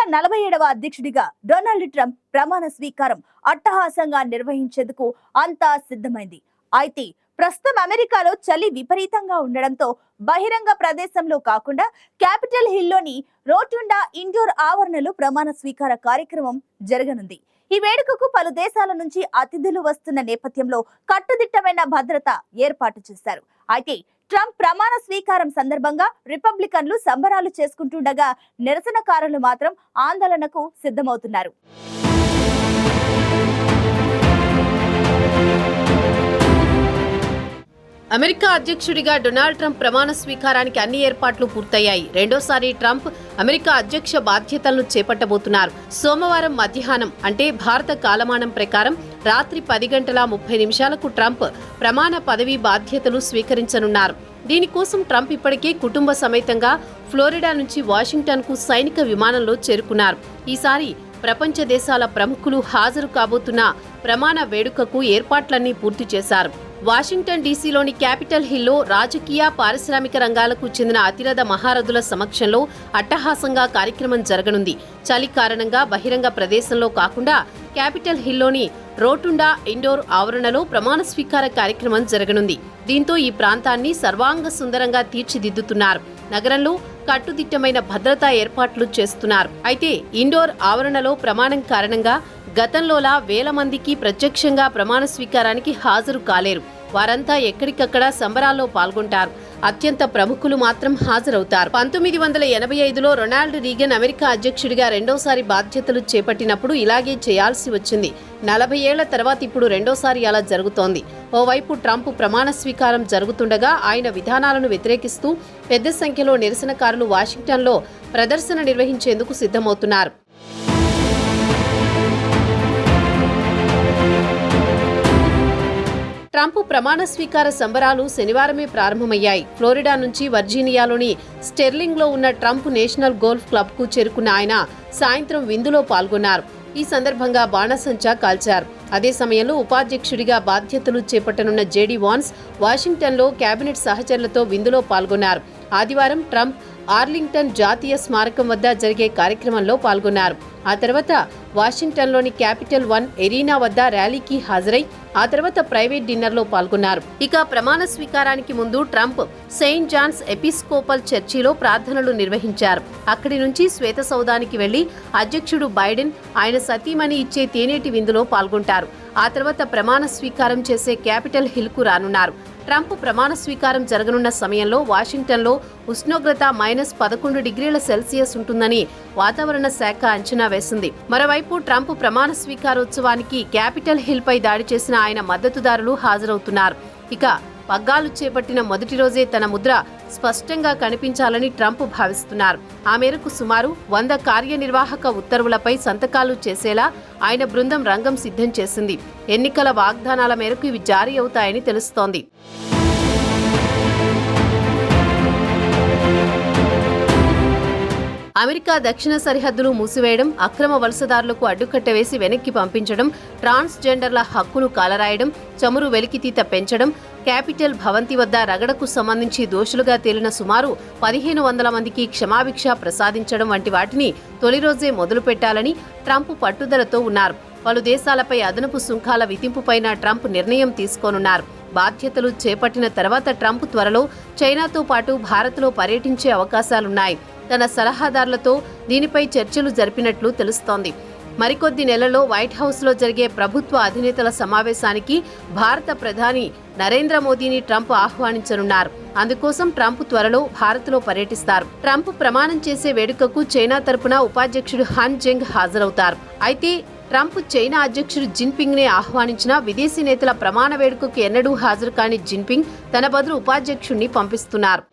47వ అధ్యక్షుడిగా Donald Trump ప్రమాణ స్వీకారం అట్టహాసంగా నిర్వహించేందుకు అంతా సిద్ధమైంది. అయితే ప్రస్తుతం అమెరికాలో చలి విపరీతంగా ఉండడంతో బహిరంగ ప్రదేశంలో కాకుండా క్యాపిటల్ హిల్లోని రోటుండా ఇండోర్ ఆవరణలో ప్రమాణ స్వీకార కార్యక్రమం జరగనుంది. ఈ వేడుకకు పలు దేశాల నుంచి అతిథులు వస్తున్న నేపథ్యంలో కట్టుదిట్టమైన భద్రత ఏర్పాటు చేశారు. అయితే ట్రంప్ ప్రమాణ స్వీకారం సందర్భంగా రిపబ్లికన్లు సంబరాలు చేసుకుంటుండగా నిరసనకారులు మాత్రం ఆందోళనకు సిద్ధమవుతున్నారు. అమెరికా అధ్యక్షుడిగా డొనాల్డ్ ట్రంప్ ప్రమాణ స్వీకారానికి అన్ని ఏర్పాట్లు పూర్తయ్యాయి. రెండోసారి ట్రంప్ అమెరికా అధ్యక్ష బాధ్యతలను చేపట్టబోతున్నారు. సోమవారం మధ్యాహ్నం అంటే భారత కాలమానం ప్రకారం రాత్రి 10:30 ట్రంప్ ప్రమాణ పదవీ బాధ్యతలు స్వీకరించనున్నారు. దీనికోసం ట్రంప్ ఇప్పటికే కుటుంబ సమేతంగా ఫ్లోరిడా నుంచి వాషింగ్టన్కు సైనిక విమానంలో చేరుకున్నారు. ఈసారి ప్రపంచ దేశాల ప్రముఖులు హాజరు కాబోతున్న ప్రమాణ వేడుకకు ఏర్పాట్లన్నీ పూర్తి చేశారు. వాషింగ్టన్ డీసీలోని క్యాపిటల్ హిల్లో రాజకీయ, పారిశ్రామిక రంగాలకు చెందిన అతిరథ మహారథుల సమక్షంలో అట్టహాసంగా కార్యక్రమం జరగనుంది. చలి కారణంగా బహిరంగ ప్రదేశంలో కాకుండా క్యాపిటల్ హిల్లోని రోటుండా ఇండోర్ ఆవరణలో ప్రమాణ స్వీకార కార్యక్రమం జరగనుంది. దీంతో ఈ ప్రాంతాన్ని సర్వాంగ సుందరంగా తీర్చిదిద్దుతున్నారు. నగరంలో కట్టుదిట్టమైన భద్రతా ఏర్పాట్లు చేస్తున్నారు. అయితే ఇండోర్ ఆవరణలో ప్రమాణం కారణంగా గతంలోలా వేల మందికి ప్రత్యక్షంగా ప్రమాణ స్వీకారానికి హాజరు కాలేరు. వారంతా ఎక్కడికక్కడ సంబరాల్లో పాల్గొంటారు. అత్యంత ప్రముఖులు మాత్రం హాజరవుతారు. 1985లో రొనాల్డ్ రీగన్ అమెరికా అధ్యక్షుడిగా రెండోసారి బాధ్యతలు చేపట్టినప్పుడు ఇలాగే చేయాల్సి వచ్చింది. 40 ఏళ్ల తర్వాత ఇప్పుడు రెండోసారి అలా జరుగుతోంది. ఓవైపు ట్రంప్ ప్రమాణ స్వీకారం జరుగుతుండగా ఆయన విధానాలను వ్యతిరేకిస్తూ పెద్ద సంఖ్యలో నిరసనకారులు వాషింగ్టన్లో ప్రదర్శన నిర్వహించేందుకు సిద్ధమవుతున్నారు. ట్రంప్ ప్రమాణ స్వీకార సంబరాలు శనివారమే ప్రారంభమయ్యాయి. ఫ్లోరిడా నుంచి వర్జీనియాలోని స్టెర్లింగ్లో ఉన్న ట్రంప్ నేషనల్ గోల్ఫ్ క్లబ్కు చేరుకున్న ఆయన సాయంత్రం విందులో పాల్గొన్నారు. ఈ సందర్భంగా బాణసంచా కాల్చారు. అదే సమయంలో ఉపాధ్యక్షుడిగా బాధ్యతలు చేపట్టనున్న జేడీ వాన్స్ వాషింగ్టన్లో కేబినెట్ సహచరులతో విందులో పాల్గొన్నారు. ఆదివారం ట్రంప్ ఆర్లింగ్టన్ జాతీయ స్మారకం వద్ద జరిగే కార్యక్రమంలో పాల్గొన్నారు. ఆ తర్వాత వాషింగ్టన్లోని క్యాపిటల్ 1 ఎరీనా వద్ద ర్యాలీకి హాజరై ఆ తర్వాత ప్రైవేట్ డిన్నర్లో పాల్గొన్నారు. ఇక ప్రమాణ స్వీకారానికి ముందు ట్రంప్ సెయింట్ జాన్స్ ఎపిస్కోపల్ చర్చిలో ప్రార్థనలు నిర్వహించారు. అక్కడి నుంచి శ్వేత సౌధానికి వెళ్లి అధ్యక్షుడు బైడెన్, ఆయన సతీమణి ఇచ్చే తేనేటి విందులో పాల్గొంటారు. ఆ తర్వాత ప్రమాణ స్వీకారం చేసే క్యాపిటల్ హిల్కు రానున్నారు. ట్రంప్ ప్రమాణ స్వీకారం జరగనున్న సమయంలో వాషింగ్టన్లో ఉష్ణోగ్రత -11°C ఉంటుందని వాతావరణ శాఖ అంచనా వేసింది. మరోవైపు ట్రంప్ ప్రమాణ స్వీకారోత్సవానికి క్యాపిటల్ హిల్ పై దాడి చేసిన ఆయన మద్దతుదారులు హాజరవుతున్నారు. ఇక పగ్గాలు చేపట్టిన మొదటి రోజే తన ముద్ర స్పష్టంగా కనిపించాలని ట్రంప్ భావిస్తున్నారు. ఆ మేరకు సుమారు 100 కార్యనిర్వాహక ఉత్తర్వులపై సంతకాలు చేసేలా ఆయన బృందం రంగం సిద్ధం చేసింది. ఎన్నికల వాగ్దానాల మేరకు ఇవి జారీ అవుతాయని తెలుస్తోంది. అమెరికా దక్షిణ సరిహద్దులు మూసివేయడం, అక్రమ వలసదారులకు అడ్డుకట్ట వేసి వెనక్కి పంపించడం, ట్రాన్స్జెండర్ల హక్కును కాలరాయడం, చమురు వెలికితీత పెంచడం, క్యాపిటల్ భవంతి వద్ద రగడకు సంబంధించి దోషులుగా తేలిన సుమారు 1500 మందికి క్షమాభిక్ష ప్రసాదించడం వంటి వాటిని తొలి రోజే మొదలుపెట్టాలని ట్రంప్ పట్టుదలతో ఉన్నారు. పలు దేశాలపై అదనపు సుంకాల విధింపుపైన ట్రంప్ నిర్ణయం తీసుకోనున్నారు. బాధ్యతలు చేపట్టిన తర్వాత ట్రంప్ త్వరలో చైనాతో పాటు భారత్లో పర్యటించే అవకాశాలున్నాయి. తన సలహాదారులతో దీనిపై చర్చలు జరిపినట్లు తెలుస్తోంది. మరికొద్ది నెలల్లో వైట్ హౌస్లో జరిగే ప్రభుత్వ అధినేతల సమావేశానికి భారత ప్రధాని నరేంద్ర మోదీని ట్రంప్ ఆహ్వానించనున్నారు. అందుకోసం ట్రంప్ త్వరలో భారత్లో పర్యటిస్తారు. ట్రంప్ ప్రమాణం చేసే వేడుకకు చైనా తరపున ఉపాధ్యక్షుడు హన్ జెంగ్ హాజరవుతారు. అయితే ట్రంప్ చైనా అధ్యక్షుడు జిన్పింగ్ నే ఆహ్వానించిన విదేశీ నేతల ప్రమాణ వేడుకకు ఎన్నడూ హాజరు కాని జిన్పింగ్ తన బదులు ఉపాధ్యక్షుడిని పంపిస్తున్నారు.